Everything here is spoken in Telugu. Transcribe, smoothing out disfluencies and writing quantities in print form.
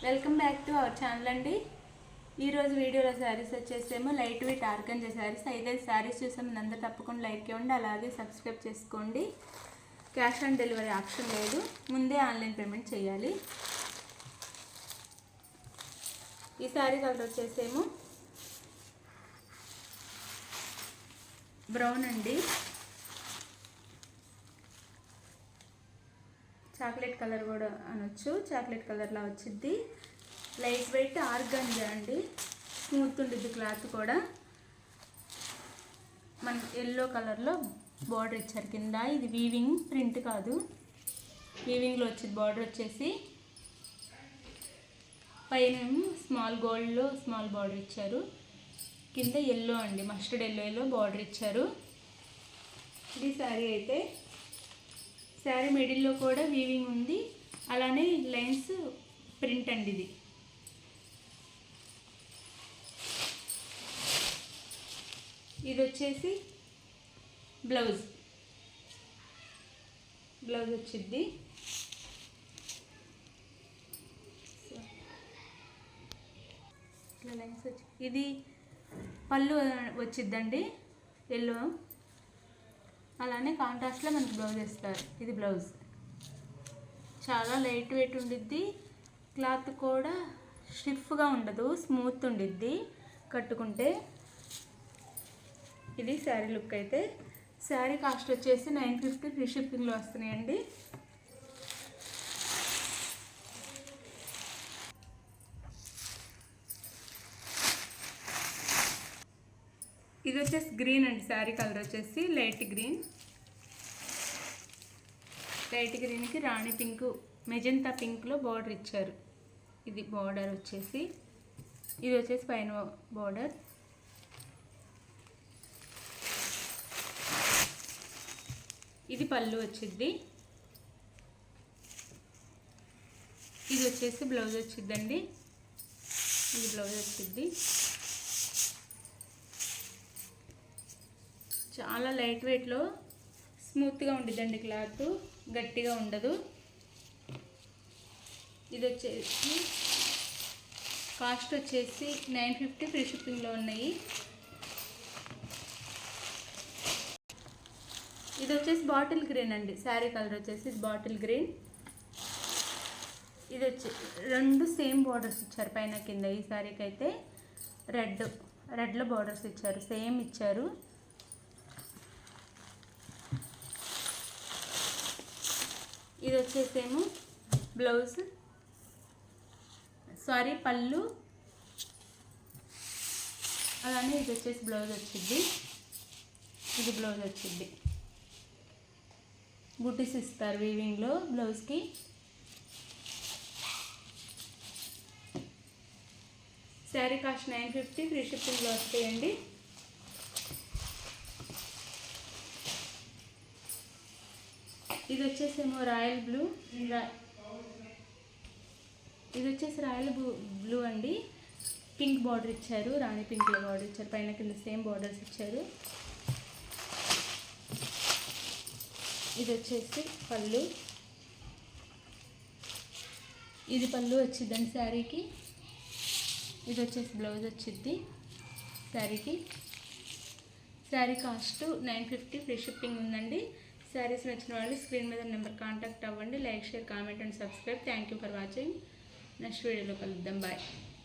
Welcome back to our channel అండి. ఈరోజు వీడియోలో శారీస్ వచ్చేసేమో light weight organza saris. 5 saris చూసాము. అందరూ తప్పకుండా లైక్ ఇవ్వండి, అలాగే సబ్స్క్రైబ్ చేసుకోండి. క్యాష్ ఆన్ డెలివరీ ఆప్షన్ లేదు, ముందే ఆన్లైన్ పేమెంట్ చేయాలి. ఈ శారీ కలర్ వచ్చేసేమో బ్రౌన్ అండి, చాక్లెట్ కలర్ కూడా అనొచ్చు, చాక్లెట్ కలర్లా వచ్చింది. లైట్ వెయిట్ ఆర్గంజా అండి, స్మూత్ ఉండిద్ది క్లాత్ కూడా. మన ఎల్లో కలర్లో బార్డర్ ఇచ్చారు కింద. ఇది వీవింగ్ ప్రింట్ కాదు, వీవింగ్లో వచ్చింది. బార్డర్ వచ్చేసి పైన స్మాల్ గోల్డ్లో స్మాల్ బార్డర్ ఇచ్చారు, కింద ఎల్లో అండి, మస్టర్డ్ ఎల్లో బార్డర్ ఇచ్చారు. ఇది శారీ అయితే శారీ మిడిల్లో కూడా వీవింగ్ ఉంది, అలానే లైన్స్ ప్రింట్ అండి. ఇది వచ్చేసి బ్లౌజ్ వచ్చింది. లైన్స్ వచ్చి ఇది పళ్ళు వచ్చిద్దండి ఎల్లో, అలానే కాంట్రాస్ట్లో మనకి బ్లౌజ్ ఇస్తారు. ఇది బ్లౌజ్ చాలా లైట్ వెయిట్ ఉండిద్ది, క్లాత్ కూడా స్టిఫ్గా ఉండదు, స్మూత్ ఉండిద్ది కట్టుకుంటే. ఇది శారీ లుక్ అయితే. శారీ కాస్ట్ వచ్చేసి 950 ఫ్రీ షిప్పింగ్లో వస్తున్నాయండి. ఇది వచ్చేసి గ్రీన్ అండి, శారీ కలర్ వచ్చేసి లైట్ గ్రీన్కి రాణి పింక్, మెజంతా పింక్లో బార్డర్ ఇచ్చారు. ఇది బార్డర్ వచ్చేసి, ఇది వచ్చేసి పైన బార్డర్. ఇది పళ్ళు వచ్చింది. ఇది వచ్చేసి బ్లౌజ్ వచ్చిందండి, ఇది బ్లౌజ్ వచ్చింది. చాలా లైట్ వెయిట్లో స్మూత్గా ఉండిద్దండి క్లాత్, గట్టిగా ఉండదు. ఇది వచ్చేసి కాస్ట్ వచ్చేసి 950 ఫ్రీ షిప్పింగ్లో ఉన్నాయి. ఇది వచ్చేసి బాటిల్ గ్రీన్ అండి, శారీ కలర్ వచ్చేసి బాటిల్ గ్రీన్. ఇది వచ్చి రెండు సేమ్ బార్డర్స్ ఇచ్చారు పైన కింద. ఈ శారీకి అయితే రెడ్లో బార్డర్స్ ఇచ్చారు, సేమ్ ఇచ్చారు. ఇది వచ్చేసేమో బ్లౌజ్, పళ్ళు, అలానే ఇది వచ్చేసి బ్లౌజ్ వచ్చింది. ఇది బ్లౌజ్ వచ్చింది, బుట్టీస్ ఇస్తారు వీవింగ్లో బ్లౌజ్కి. శారీ కాస్ట్ 950 ఫ్రీ షిప్పింగ్లో వస్తాయండి. ఇది వచ్చేసేమో రాయల్ బ్లూ, ఇది వచ్చేసి రాయల్ బ్లూ అండి, పింక్ బార్డర్ ఇచ్చారు, రాణి పింక్లో బార్డర్ ఇచ్చారు, పైన కింద సేమ్ బార్డర్స్ ఇచ్చారు. ఇది వచ్చేసి పళ్ళు, ఇది పళ్ళు వచ్చిందండి శారీకి. ఇది వచ్చేసి బ్లౌజ్ వచ్చింది శారీకి. శారీ కాస్ట్ 950 ఫ్రీ షిప్పింగ్ ఉందండి. శారీస్ నచ్చిన వాళ్ళు స్క్రీన్ మీద నెంబర్ కాంటాక్ట్ అవ్వండి. Like, share, comment and subscribe. Thank you for watching. Next వీడియోలో కలుద్దాం. బాయ్.